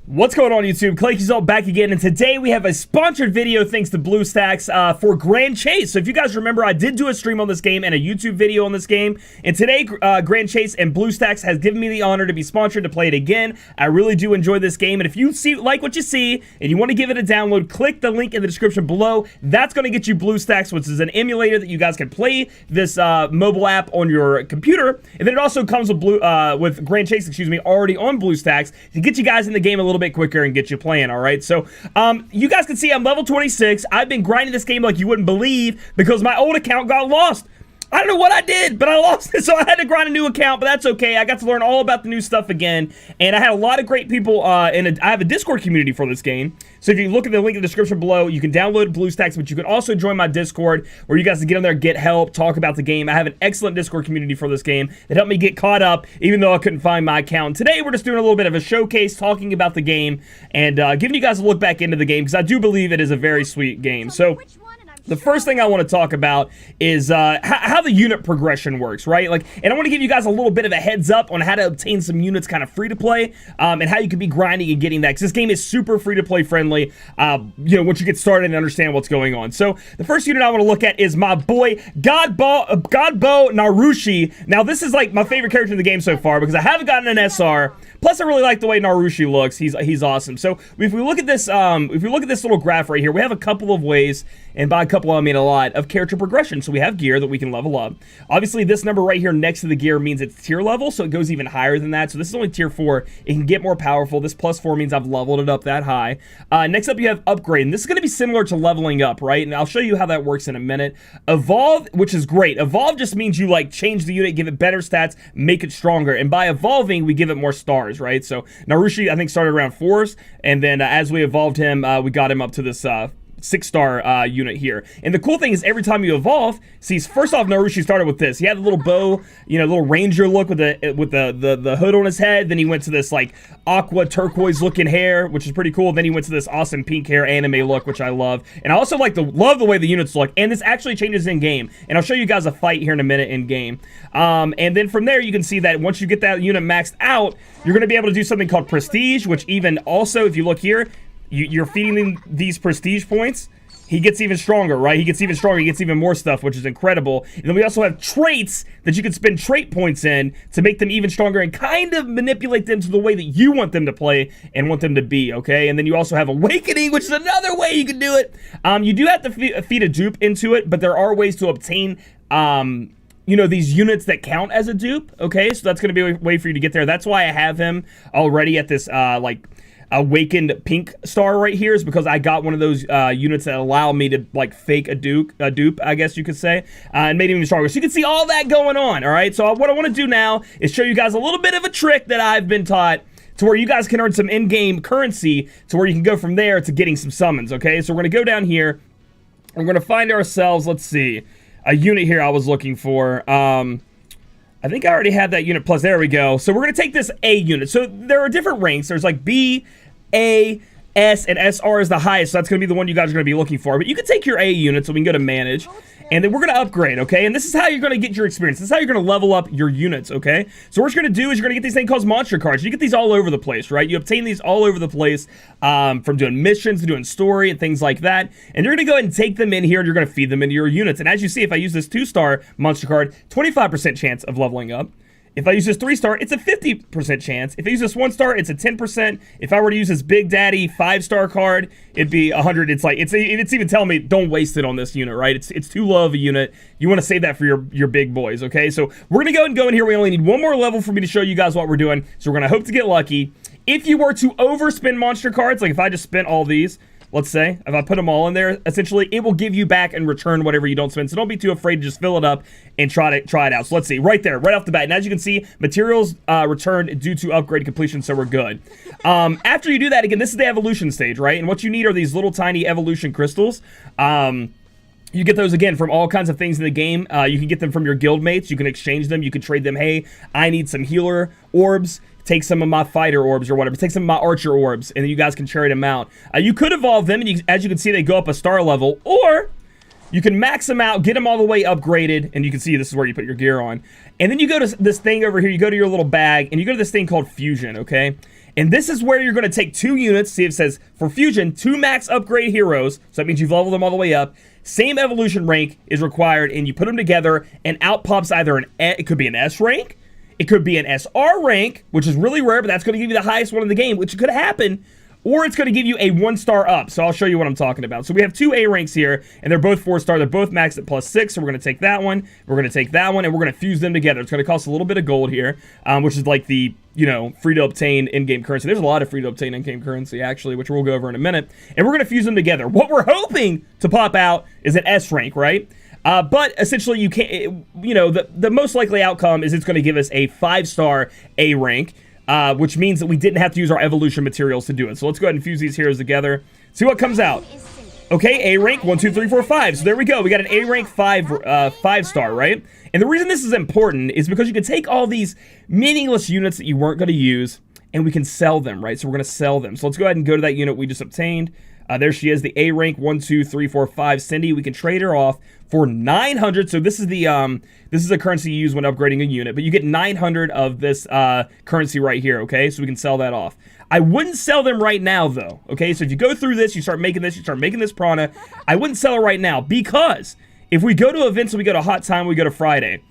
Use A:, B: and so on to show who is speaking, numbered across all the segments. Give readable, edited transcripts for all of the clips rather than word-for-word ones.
A: What's going on, YouTube? Claykeys all back again, and today we have a sponsored video thanks to BlueStacks for Grand Chase. So if you guys remember, I did do a stream on this game and a YouTube video on this game, and today Grand Chase and BlueStacks has given me the honor to be sponsored to play it again. I really do enjoy this game, and if you like what you see and you want to give it a download, click the link in the description below. That's going to get you BlueStacks, which is an emulator that you guys can play this mobile app on your computer, and then it also comes with Grand Chase, already on BlueStacks to get you guys in the game a little bit quicker and get you playing. All right, so you guys can see I'm level 26. I've been grinding this game like you wouldn't believe because my old account got lost. I don't know what I did, but I lost it, so I had to grind a new account, but that's okay. I got to learn all about the new stuff again, and I had a lot of great people, I have a Discord community for this game, so if you look at the link in the description below, you can download BlueStacks, but you can also join my Discord, where you guys can get on there, get help, talk about the game. I have an excellent Discord community for this game that helped me get caught up, even though I couldn't find my account. Today, we're just doing a little bit of a showcase, talking about the game, and giving you guys a look back into the game, because I do believe it is a very sweet game. So the first thing I want to talk about is how the unit progression works, right? And I want to give you guys a little bit of a heads up on how to obtain some units kind of free to play, and how you can be grinding and getting that, because this game is super free to play friendly, once you get started and understand what's going on. So the first unit I want to look at is my boy Godbo Narushi. Now this is like my favorite character in the game so far because I haven't gotten an SR. Plus I really like the way Narushi looks. He's awesome. So if we look at this, little graph right here, we have a couple of ways, and by a couple I mean a lot, of character progression. So we have gear that we can level up. Obviously this number right here next to the gear means it's tier level, so it goes even higher than that. So this is only tier 4. It can get more powerful. This +4 means I've leveled it up that high. Next up you have upgrade, and this is going to be similar to leveling up, right? And I'll show you how that works in a minute. Evolve, which is great. Evolve just means you change the unit, give it better stats, make it stronger. And by evolving, we give it more stars, right? So Narushi, I think, started around 4s, and then as we evolved him, we got him up to this 6-star unit here. And the cool thing is every time you evolve, see, first off, Narushi started with this. He had a little bow, little ranger look with the hood on his head. Then he went to this aqua turquoise looking hair, which is pretty cool. Then he went to this awesome pink hair anime look, which I love. And I also love the way the units look. And this actually changes in game. And I'll show you guys a fight here in a minute in game. And then from there, you can see that once you get that unit maxed out, you're going to be able to do something called prestige, which even also, if you look here, you're feeding him these prestige points. He gets even stronger, right? He gets even stronger. He gets even more stuff, which is incredible. And then we also have traits that you can spend trait points in to make them even stronger and kind of manipulate them to the way that you want them to play and want them to be, okay? And then you also have awakening, which is another way you can do it. You do have to feed a dupe into it, but there are ways to obtain these units that count as a dupe, okay? So that's going to be a way for you to get there. That's why I have him already at this, awakened pink star right here, is because I got one of those units that allow me to fake a dupe, I guess you could say, and made him even stronger. So you can see all that going on. All right, so what I want to do now is show you guys a little bit of a trick that I've been taught to where you guys can earn some in-game currency to where you can go from there to getting some summons. Okay, so we're gonna go down here. We're gonna find ourselves, let's see, a unit here I was looking for. I think I already had that unit plus. There we go. So we're going to take this A unit. So there are different ranks. There's B, A, S, and SR is the highest. So that's going to be the one you guys are going to be looking for. But you can take your A unit, so we can go to manage. And then we're going to upgrade, okay? And this is how you're going to get your experience. This is how you're going to level up your units, okay? So what you're going to do is you're going to get these things called monster cards. You get these all over the place, right? You obtain these all over the place from doing missions to doing story and things like that. And you're going to go ahead and take them in here and you're going to feed them into your units. And as you see, if I use this 2-star monster card, 25% chance of leveling up. If I use this 3-star, it's a 50% chance. If I use this 1-star, it's a 10%. If I were to use this Big Daddy 5-star card, it'd be 100. It's even telling me don't waste it on this unit, right? It's too low of a unit. You want to save that for your big boys, okay? So we're gonna go in here. We only need one more level for me to show you guys what we're doing. So we're gonna hope to get lucky. If you were to overspend monster cards, like if I just spent all these, let's say, if I put them all in there, essentially, it will give you back and return whatever you don't spend. So don't be too afraid to just fill it up and try it out. So let's see, right there, right off the bat. And as you can see, materials returned due to upgrade completion, so we're good. After you do that, again, this is the evolution stage, right? And what you need are these little tiny evolution crystals. You get those, again, from all kinds of things in the game. You can get them from your guild mates. You can exchange them. You can trade them. Hey, I need some healer orbs. Take some of my fighter orbs or whatever. Take some of my archer orbs, and then you guys can trade them out. You could evolve them, and as you can see, they go up a star level. Or you can max them out, get them all the way upgraded, and you can see this is where you put your gear on. And then you go to this thing over here. You go to your little bag, and you go to this thing called Fusion, okay? And this is where you're going to take 2 units. See, it says for fusion, 2 max upgrade heroes. So that means you've leveled them all the way up. Same evolution rank is required, and you put them together, and out pops either it could be an S rank, it could be an SR rank, which is really rare, but that's going to give you the highest one in the game, which could happen. Or it's going to give you a 1-star up. So I'll show you what I'm talking about. So we have 2 A ranks here, and they're both 4-star. They're both maxed at +6. So we're going to take that one. We're going to take that one, and we're going to fuse them together. It's going to cost a little bit of gold here, which is like the, free to obtain in-game currency. There's a lot of free to obtain in-game currency, actually, which we'll go over in a minute. And we're going to fuse them together. What we're hoping to pop out is an S rank, right? But essentially, you can't, the most likely outcome is it's going to give us a 5-star A rank. Which means that we didn't have to use our evolution materials to do it. So let's go ahead and fuse these heroes together. See what comes out. Okay, A rank, 1, 2, 3, 4, 5. So there we go. We got an A rank 5-star, right? And the reason this is important is because you can take all these meaningless units that you weren't going to use, and we can sell them, right? So we're going to sell them. So let's go ahead and go to that unit we just obtained. There she is, the A rank 1, 2, 3, 4, 5 Cindy. We can trade her off for 900. So this is the this is a currency you use when upgrading a unit, but you get 900 of this currency right here. Okay, so we can sell that off. I wouldn't sell them right now though. Okay, so if you go through this, you start making this prana. I wouldn't sell it right now because if we go to events, we go to Hot Time, we go to Friday.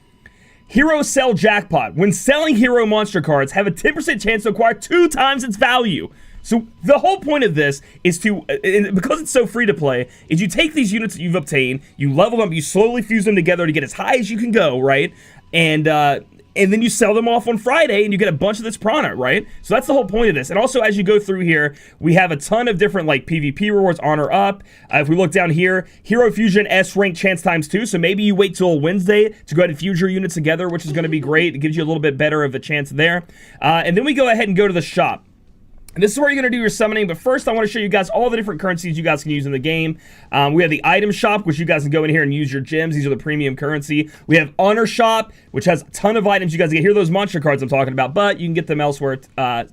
A: Hero Sell Jackpot. When selling hero monster cards, have a 10% chance to acquire 2 times its value. So the whole point of this is to, because it's so free to play, is you take these units that you've obtained, you level them, you slowly fuse them together to get as high as you can go, right? And then you sell them off on Friday, and you get a bunch of this prana, right? So that's the whole point of this. And also, as you go through here, we have a ton of different, like, PvP rewards, honor up. If we look down here, Hero Fusion S rank chance ×2. So maybe you wait till Wednesday to go ahead and fuse your units together, which is going to be great. It gives you a little bit better of a chance there. And then we go ahead and go to the shop. And this is where you're going to do your summoning, but first I want to show you guys all the different currencies you guys can use in the game. We have the item shop, which you guys can go in here and use your gems. These are the premium currency. We have honor shop, which has a ton of items you guys get. Here are those monster cards I'm talking about, but you can get them elsewhere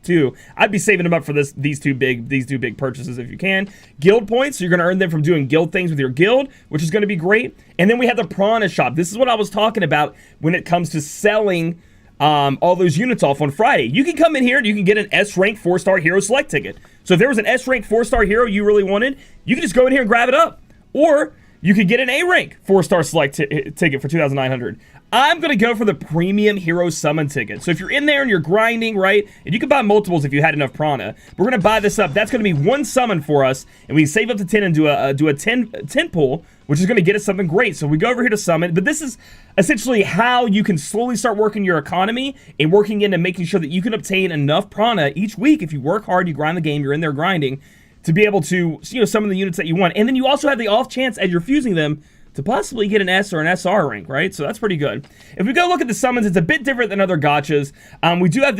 A: too. I'd be saving them up for these two big purchases if you can. Guild points, so you're going to earn them from doing guild things with your guild, which is going to be great. And then we have the prana shop. This is what I was talking about when it comes to selling all those units off on Friday. You can come in here and you can get an S rank 4-star hero select ticket. So if there was an S rank 4-star hero you really wanted, you can just go in here and grab it up. Or you could get an A rank 4-star select ticket for 2,900. I'm going to go for the premium hero summon ticket. So if you're in there and you're grinding, right, and you can buy multiples if you had enough prana. But we're going to buy this up. That's going to be 1 summon for us, and we can save up to 10 and do a 10 pull, which is going to get us something great. So we go over here to summon, but this is essentially how you can slowly start working your economy and working into making sure that you can obtain enough prana each week. If you work hard, you grind the game, you're in there grinding, to be able to, summon the units that you want. And then you also have the off chance as you're fusing them to possibly get an S or an SR rank, right? So that's pretty good. If we go look at the summons, it's a bit different than other gachas. We do have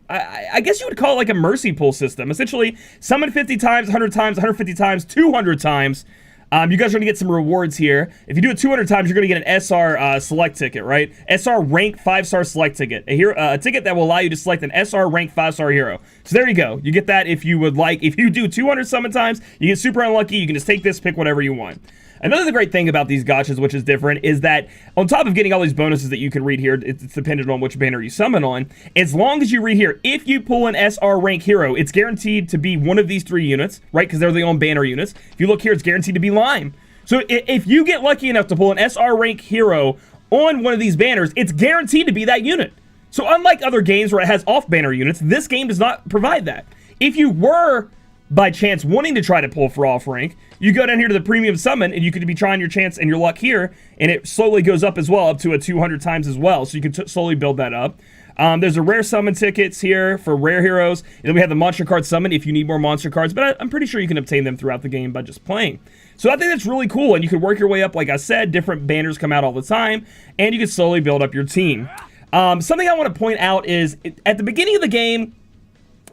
A: I guess you would call it like a mercy pull system. Essentially, summon 50 times, 100 times, 150 times, 200 times. You guys are going to get some rewards here. If you do it 200 times, you're going to get an SR select ticket, right? SR rank 5-star select ticket. A ticket that will allow you to select an SR rank 5-star hero. So there you go. You get that if you would like. If you do 200 summon times, you get super unlucky. You can just take this, pick whatever you want. Another great thing about these gachas, which is different, is that on top of getting all these bonuses that you can read here, it's dependent on which banner you summon on. As long as you read here, if you pull an SR rank hero, it's guaranteed to be one of these 3 units, right? Because they're the own banner units. If you look here, it's guaranteed to be Lime. So if you get lucky enough to pull an SR rank hero on one of these banners, it's guaranteed to be that unit. So unlike other games where it has off-banner units, this game does not provide that. If you were by chance wanting to try to pull for off rank, you go down here to the premium summon and you could be trying your chance and your luck here, and it slowly goes up as well, up to a 200 times as well. So you can slowly build that up. There's a rare summon tickets here for rare heroes, and then we have the monster card summon if you need more monster cards, but I'm pretty sure you can obtain them throughout the game by just playing. So I think that's really cool, and you can work your way up. Like I said, different banners come out all the time, and you can slowly build up your team. Something I want to point out is at the beginning of the game,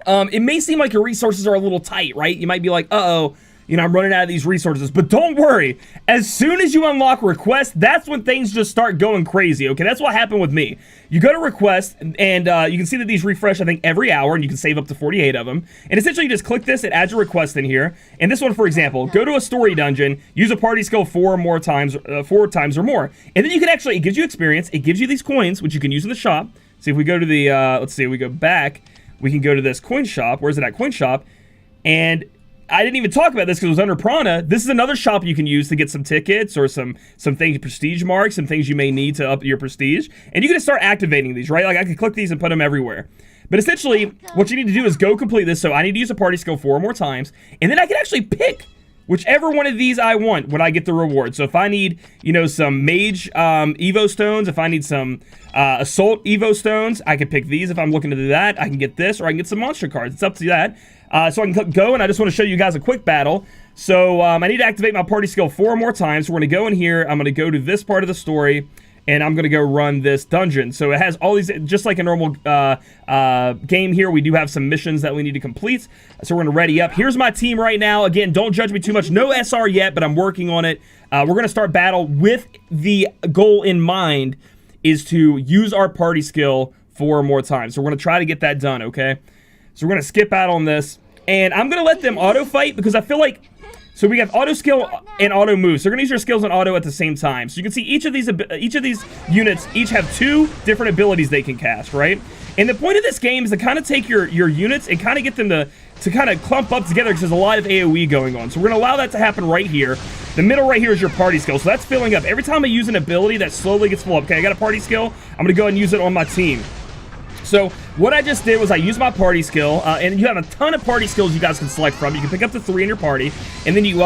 A: it may seem like your resources are a little tight, right? You might be like, uh-oh, I'm running out of these resources. But don't worry. As soon as you unlock request, that's when things just start going crazy, okay? That's what happened with me. You go to request, and you can see that these refresh, I think, every hour, and you can save up to 48 of them. And essentially, you just click this, it adds a request in here. And this one, for example, go to a story dungeon, use a party skill 4 times or more. And then you can actually, it gives you experience, it gives you these coins, which you can use in the shop. See, if we go to the, let's see, we go back. we can go to this coin shop. Where's it at? Coin shop. And I didn't even talk about this because it was under Piranha. This is another shop you can use to get some tickets or some things, prestige marks, some things you may need to up your prestige. And you can just start activating these, right? Like I can click these and put them everywhere. But essentially, what you need to do is go complete this. So I need to use a party skill 4 more times. And then I can actually pick whichever one of these I want when I get the reward. So if I need, you know, some Mage Evo Stones, if I need some Assault Evo Stones, I can pick these. If I'm looking to do that, I can get this, or I can get some monster cards. It's up to that. So I can click go, and I just want to show you guys a quick battle. So I need to activate my party skill 4 more times. So we're going to go in here. I'm going to go to this part of the story, and I'm going to go run this dungeon. So it has all these, just like a normal game here, we do have some missions that we need to complete. So we're going to ready up. Here's my team right now. Again, don't judge me too much. No SR yet, but I'm working on it. We're going to start battle with the goal in mind is to use our party skill 4 more times. So we're going to try to get that done, okay? So we're going to skip out on this. And I'm going to let them auto fight because I feel like... So we have auto skill and auto move. So we're gonna use your skills and auto at the same time. So you can see each of these units each have 2 different abilities they can cast, right? And the point of this game is to kind of take your units and kind of get them to kind of clump up together because there's a lot of AoE going on. So we're gonna allow that to happen right here. The middle right here is your party skill. So that's filling up. Every time I use an ability, that slowly gets full up. Okay, I got a party skill. I'm gonna go ahead and use it on my team. So what I just did was I used my party skill, and you have a ton of party skills you guys can select from. You can pick up to 3 in your party, and then you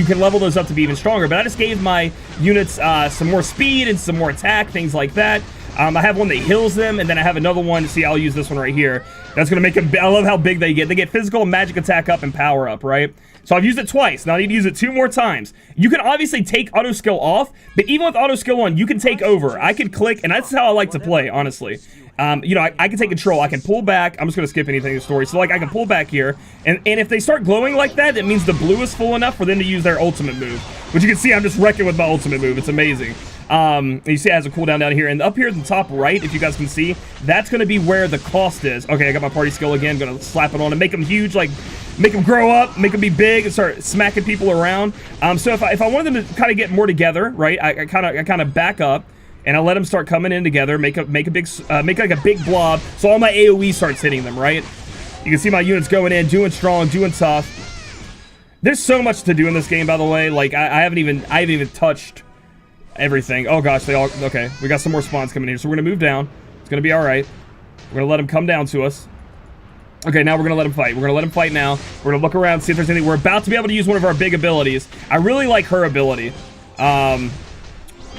A: can level those up to be even stronger. But I just gave my units some more speed and some more attack, things like that. I have one that heals them, and then I have another one. See, I'll use this one right here. That's going to make them... I love how big they get. They get physical and magic attack up and power up, right? So I've used it twice. Now I need to use it 2 more times. You can obviously take auto skill off, but even with auto skill on, you can take over. I can click, and that's how I like to play, honestly. You know, I can take control. I can pull back. I'm just going to skip anything in the story. So, like, I can pull back here. And if they start glowing like that, it means the blue is full enough for them to use their ultimate move. Which you can see I'm just wrecking with my ultimate move. It's amazing. You see it has a cooldown down here. And up here at the top right, if you guys can see, that's going to be where the cost is. Okay, I got my party skill again. Going to slap it on and make them huge, like, make them grow up, make them be big, and start smacking people around. So if I wanted them to kind of get more together, right, I kind of back up. And I let them start coming in together, make like a big blob, so all my AoE starts hitting them, right? You can see my units going in, doing strong, doing tough. There's so much to do in this game, by the way. Like I haven't even touched everything. Oh gosh, okay. We got some more spawns coming here, so we're gonna move down. It's gonna be all right. We're gonna let them come down to us. Okay, now we're gonna let them fight. We're gonna let them fight now. We're gonna look around, see if there's anything. We're about to be able to use one of our big abilities. I really like her ability.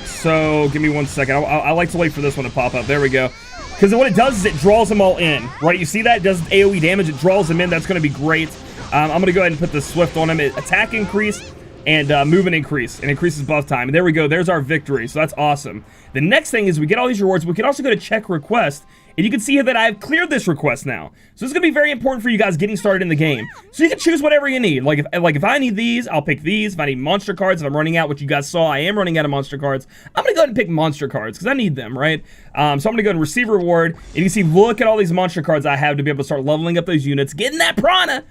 A: So, give me 1 second. I like to wait for this one to pop up. There we go. Because what it does is it draws them all in, right? You see that? It does AoE damage. It draws them in. That's going to be great. I'm going to go ahead and put the Swift on him. Attack increase and movement increase. And increases buff time. And there we go. There's our victory. So, that's awesome. The next thing is we get all these rewards. We can also go to check request. And you can see here that I've cleared this request now. So this is going to be very important for you guys getting started in the game. So you can choose whatever you need. Like if I need these, I'll pick these. If I need monster cards, if I'm running out, which you guys saw, I am running out of monster cards. I'm going to go ahead and pick monster cards because I need them, right? So I'm going to go and receive reward. And you can see, look at all these monster cards I have to be able to start leveling up those units, getting that Piranha,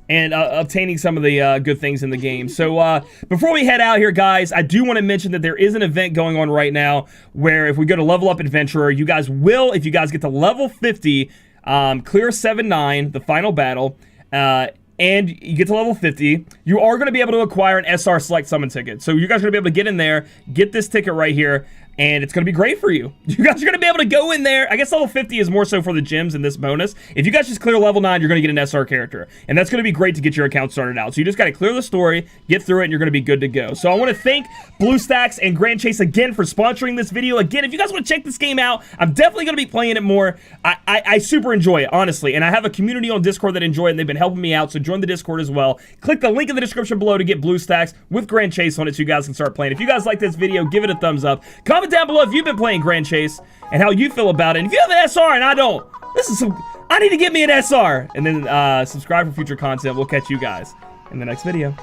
A: and obtaining some of the good things in the game. So before we head out here, guys, I do want to mention that there is an event going on right now where if we go to Level Up Adventurer, you guys will, if you guys get to level 50, clear 7-9, the final battle, and you get to level 50, you are going to be able to acquire an SR Select Summon ticket. So you guys are going to be able to get in there, get this ticket right here, and it's going to be great for you. You guys are going to be able to go in there. I guess level 50 is more so for the gyms and this bonus. If you guys just clear level 9, you're going to get an SR character. And that's going to be great to get your account started out. So you just got to clear the story, get through it, and you're going to be good to go. So I want to thank BlueStacks and Grand Chase again for sponsoring this video. Again, if you guys want to check this game out, I'm definitely going to be playing it more. I super enjoy it, honestly. And I have a community on Discord that enjoy it, and they've been helping me out. So join the Discord as well. Click the link in the description below to get BlueStacks with Grand Chase on it so you guys can start playing. If you guys like this video, give it a thumbs up. Comment down below if you've been playing Grand Chase and how you feel about it. And if you have an SR and I don't, I need to get me an SR. And then subscribe for future content. We'll catch you guys in the next video.